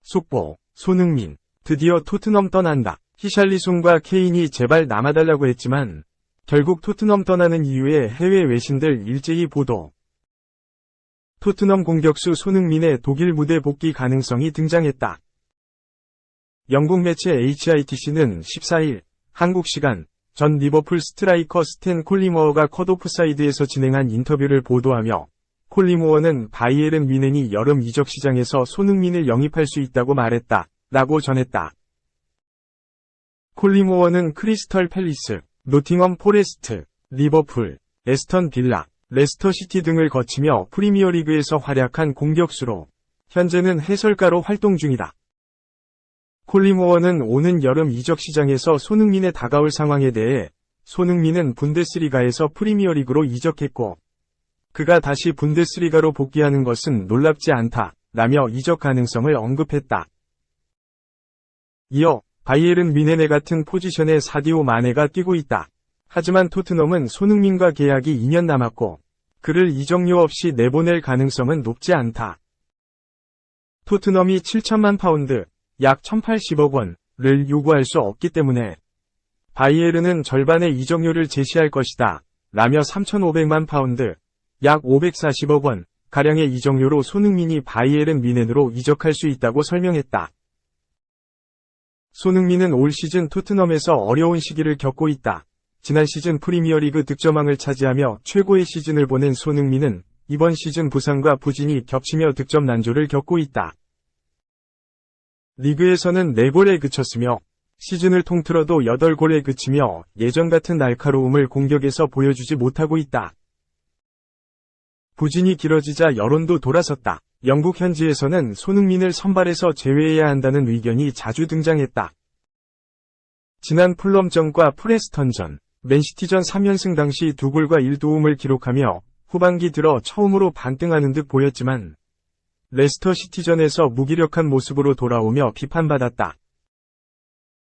속보, 손흥민, 드디어 토트넘 떠난다. 히샬리송과 케인이 제발 남아달라고 했지만 결국 토트넘 떠나는 이유에 해외 외신들 일제히 보도. 토트넘 공격수 손흥민의 독일 무대 복귀 가능성이 등장했다. 영국 매체 HITC는 14일 한국 시간 전 리버풀 스트라이커 스탠 콜리모어가 컷오프사이드에서 진행한 인터뷰를 보도하며 콜리모어는 바이에른 뮌헨이 여름 이적 시장에서 손흥민을 영입할 수 있다고 말했다. 라고 전했다. 콜리모어는 크리스털 팰리스, 노팅엄 포레스트, 리버풀, 에스턴 빌라, 레스터 시티 등을 거치며 프리미어리그에서 활약한 공격수로 현재는 해설가로 활동 중이다. 콜리모어는 오는 여름 이적 시장에서 손흥민의 다가올 상황에 대해 손흥민은 분데스리가에서 프리미어리그로 이적했고 그가 다시 분데스리가로 복귀하는 것은 놀랍지 않다 라며 이적 가능성을 언급했다. 이어 바이에른 뮌헨 같은 포지션에 사디오 마네가 뛰고 있다. 하지만 토트넘은 손흥민과 계약이 2년 남았고 그를 이적료 없이 내보낼 가능성은 높지 않다. 토트넘이 7천만 파운드, 약 1080억 원을 요구할 수 없기 때문에 바이에른은 절반의 이적료를 제시할 것이다. 라며 3,500만 파운드, 약 540억 원 가량의 이적료로 손흥민이 바이에른 뮌헨으로 이적할 수 있다고 설명했다. 손흥민은 올 시즌 토트넘에서 어려운 시기를 겪고 있다. 지난 시즌 프리미어리그 득점왕을 차지하며 최고의 시즌을 보낸 손흥민은 이번 시즌 부상과 부진이 겹치며 득점 난조를 겪고 있다. 리그에서는 4골에 그쳤으며 시즌을 통틀어도 8골에 그치며 예전 같은 날카로움을 공격에서 보여주지 못하고 있다. 부진이 길어지자 여론도 돌아섰다. 영국 현지에서는 손흥민을 선발에서 제외해야 한다는 의견이 자주 등장했다. 지난 풀럼전과 프레스턴전, 맨시티전 3연승 당시 2골과 1도움을 기록하며 후반기 들어 처음으로 반등하는 듯 보였지만 레스터 시티전에서 무기력한 모습으로 돌아오며 비판받았다.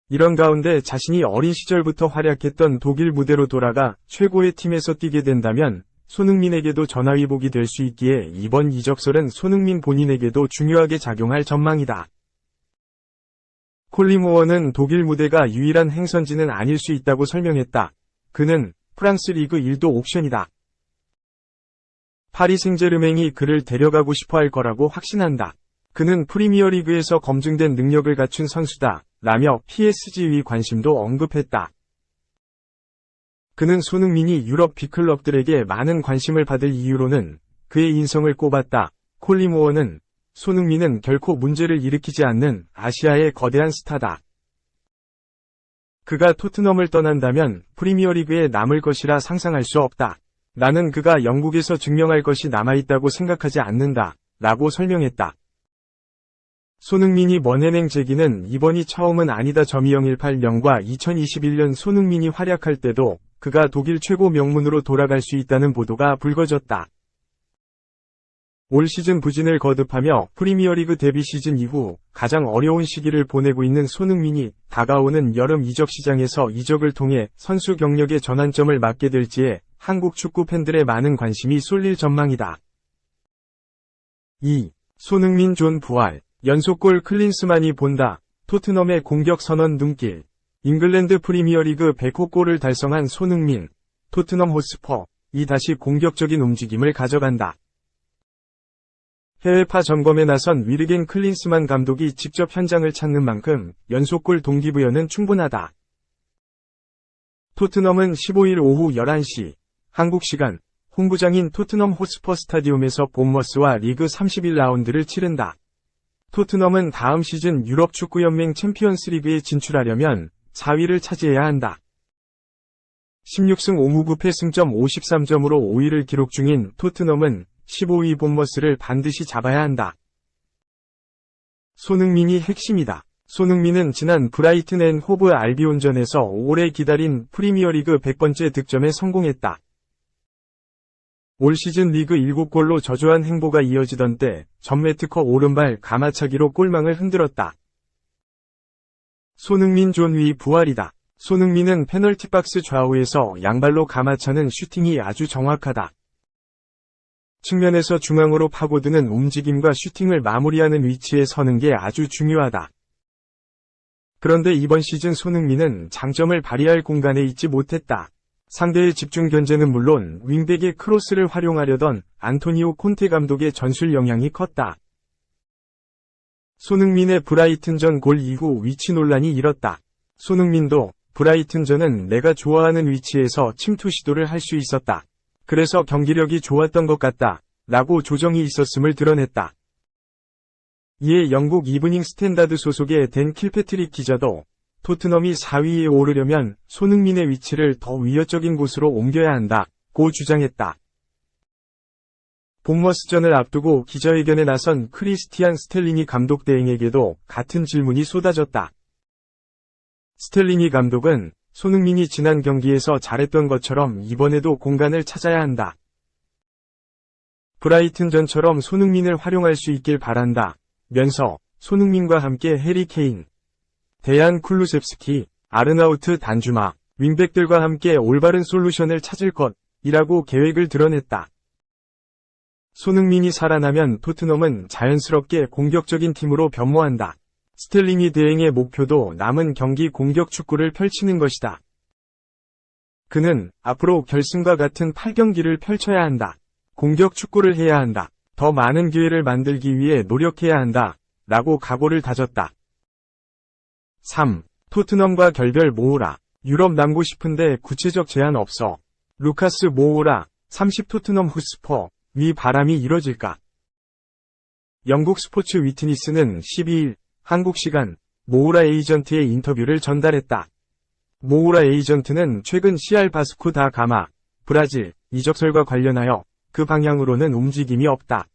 이런 가운데 자신이 어린 시절부터 활약했던 독일 무대로 돌아가 최고의 팀에서 뛰게 된다면 손흥민에게도 전화위복이 될 수 있기에 이번 이적설은 손흥민 본인에게도 중요하게 작용할 전망이다. 콜리모어는 독일 무대가 유일한 행선지는 아닐 수 있다고 설명했다. 그는 프랑스 리그 1도 옵션이다. 파리 생제르맹이 그를 데려가고 싶어 할 거라고 확신한다. 그는 프리미어리그에서 검증된 능력을 갖춘 선수다. 라며 PSG의 관심도 언급했다. 그는 손흥민이 유럽 빅클럽들에게 많은 관심을 받을 이유로는 그의 인성을 꼽았다. 콜리모어는 손흥민은 결코 문제를 일으키지 않는 아시아의 거대한 스타다. 그가 토트넘을 떠난다면 프리미어리그에 남을 것이라 상상할 수 없다. 나는 그가 영국에서 증명할 것이 남아있다고 생각하지 않는다. 라고 설명했다. 손흥민이 먼해냉 제기는 이번이 처음은 아니다. 2018년과 2021년 손흥민이 활약할 때도 그가 독일 최고 명문으로 돌아갈 수 있다는 보도가 불거졌다. 올 시즌 부진을 거듭하며 프리미어리그 데뷔 시즌 이후 가장 어려운 시기를 보내고 있는 손흥민이 다가오는 여름 이적 시장에서 이적을 통해 선수 경력의 전환점을 맞게 될지에 한국 축구 팬들의 많은 관심이 쏠릴 전망이다. 2. 손흥민 존 부활, 연속골 클린스만이 본다. 토트넘의 공격 선언 눈길. 잉글랜드 프리미어리그 100호 골을 달성한 손흥민, 토트넘 호스퍼이 다시 공격적인 움직임을 가져간다. 해외파 점검에 나선 위르겐 클린스만 감독이 직접 현장을 찾는 만큼 연속골 동기부여는 충분하다. 토트넘은 15일 오후 11시 한국 시간 홈구장인 토트넘 호스퍼 스타디움에서 본머스와 리그 31라운드를 치른다. 토트넘은 다음 시즌 유럽 축구연맹 챔피언스리그에 진출하려면 4위를 차지해야 한다. 16승 5무급의 승점 53점으로 5위를 기록 중인 토트넘은 15위 본머스를 반드시 잡아야 한다. 손흥민이 핵심이다. 손흥민은 지난 브라이튼 앤 호브 알비온전에서 오래 기다린 프리미어리그 100번째 득점에 성공했다. 올 시즌 리그 7골로 저조한 행보가 이어지던 때 전매특허 오른발 가마차기로 골망을 흔들었다. 손흥민 존 위 부활이다. 손흥민은 페널티 박스 좌우에서 양발로 감아차는 슈팅이 아주 정확하다. 측면에서 중앙으로 파고드는 움직임과 슈팅을 마무리하는 위치에 서는 게 아주 중요하다. 그런데 이번 시즌 손흥민은 장점을 발휘할 공간에 있지 못했다. 상대의 집중 견제는 물론 윙백의 크로스를 활용하려던 안토니오 콘테 감독의 전술 영향이 컸다. 손흥민의 브라이튼전 골 이후 위치 논란이 일었다. 손흥민도 브라이튼전은 내가 좋아하는 위치에서 침투 시도를 할 수 있었다. 그래서 경기력이 좋았던 것 같다. 라고 조정이 있었음을 드러냈다. 이에 영국 이브닝 스탠다드 소속의 댄 킬패트릭 기자도 토트넘이 4위에 오르려면 손흥민의 위치를 더 위협적인 곳으로 옮겨야 한다고 주장했다. 본머스전을 앞두고 기자회견에 나선 크리스티안 스텔리니 감독 대행에게도 같은 질문이 쏟아졌다. 스텔리니 감독은 손흥민이 지난 경기에서 잘했던 것처럼 이번에도 공간을 찾아야 한다. 브라이튼전처럼 손흥민을 활용할 수 있길 바란다. 면서 손흥민과 함께 해리 케인, 데얀 쿨루셉스키, 아르나우트 단주마, 윙백들과 함께 올바른 솔루션을 찾을 것이라고 계획을 드러냈다. 손흥민이 살아나면 토트넘은 자연스럽게 공격적인 팀으로 변모한다. 스텔링이 대행의 목표도 남은 경기 공격 축구를 펼치는 것이다. 그는 앞으로 결승과 같은 8경기를 펼쳐야 한다. 공격 축구를 해야 한다. 더 많은 기회를 만들기 위해 노력해야 한다. 라고 각오를 다졌다. 3. 토트넘과 결별 모우라. 유럽 남고 싶은데 구체적 제안 없어. 루카스 모우라, 30 토트넘 후스퍼. 위 바람이 이뤄질까? 영국 스포츠 위트니스는 12일 한국 시간 모우라 에이전트의 인터뷰를 전달했다. 모우라 에이전트는 최근 CR 바스코 다 가마, 브라질 이적설과 관련하여 그 방향으로는 움직임이 없다.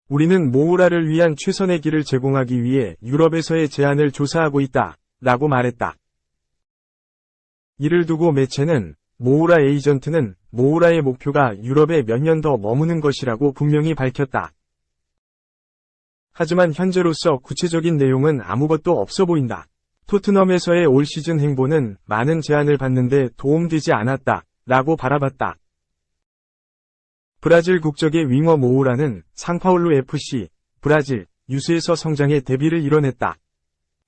우리는 모우라를 위한 최선의 길을 제공하기 위해 유럽에서의 제안을 조사하고 있다. 라고 말했다. 이를 두고 매체는 모우라 에이전트는 모우라의 목표가 유럽에 몇 년 더 머무는 것이라고 분명히 밝혔다. 하지만 현재로서 구체적인 내용은 아무것도 없어 보인다. 토트넘에서의 올 시즌 행보는 많은 제안을 받는데 도움되지 않았다. 라고 바라봤다. 브라질 국적의 윙어 모우라는 상파울루 FC, 브라질, 유스에서 성장해 데뷔를 이뤄냈다.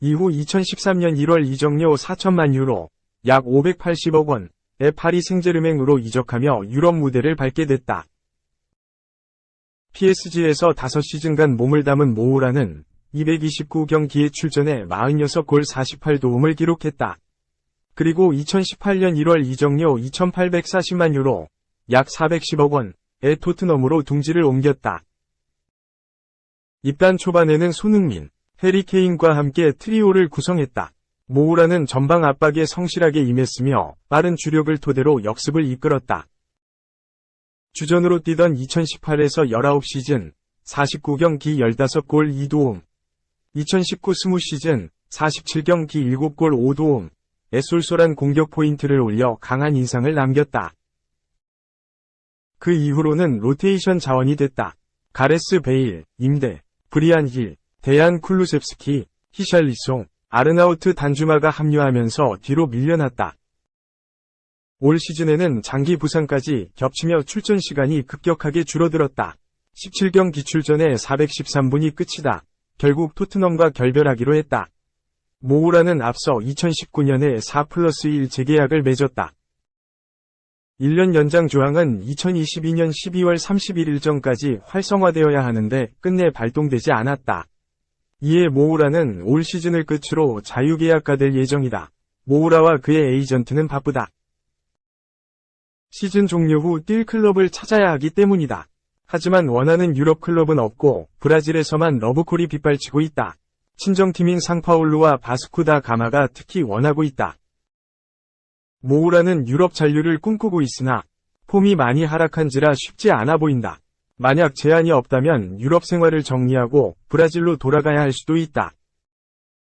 이후 2013년 1월 이적료 4천만 유로, 약 580억 원의 파리 생제르맹으로 이적하며 유럽 무대를 밟게 됐다. PSG에서 5시즌간 몸을 담은 모우라는 229경기에 출전해 46골 48도움을 기록했다. 그리고 2018년 1월 이적료 2,840만 유로, 약 410억 원의 토트넘으로 둥지를 옮겼다. 입단 초반에는 손흥민, 해리 케인과 함께 트리오를 구성했다. 모우라는 전방 압박에 성실하게 임했으며 빠른 주력을 토대로 역습을 이끌었다. 주전으로 뛰던 2018에서 19시즌 49경기 15골 2도움, 2019-20 시즌 47경기 7골 5도움의 쏠쏠한 공격 포인트를 올려 강한 인상을 남겼다. 그 이후로는 로테이션 자원이 됐다. 가레스 베일, 임대, 브리안 힐, 데얀 쿨루셉스키, 히샬리송, 아르나우트 단주마가 합류하면서 뒤로 밀려났다. 올 시즌에는 장기 부상까지 겹치며 출전 시간이 급격하게 줄어들었다. 17경기 출전에 413분이 끝이다. 결국 토트넘과 결별하기로 했다. 모우라는 앞서 2019년에 4+1 재계약을 맺었다. 1년 연장 조항은 2022년 12월 31일 전까지 활성화되어야 하는데 끝내 발동되지 않았다. 이에 모우라는 올 시즌을 끝으로 자유계약가 될 예정이다. 모우라와 그의 에이전트는 바쁘다. 시즌 종료 후 뛸 클럽을 찾아야 하기 때문이다. 하지만 원하는 유럽 클럽은 없고 브라질에서만 러브콜이 빗발치고 있다. 친정팀인 상파울루와 바스코 다 가마가 특히 원하고 있다. 모우라는 유럽 잔류를 꿈꾸고 있으나 폼이 많이 하락한지라 쉽지 않아 보인다. 만약 제안이 없다면 유럽 생활을 정리하고 브라질로 돌아가야 할 수도 있다.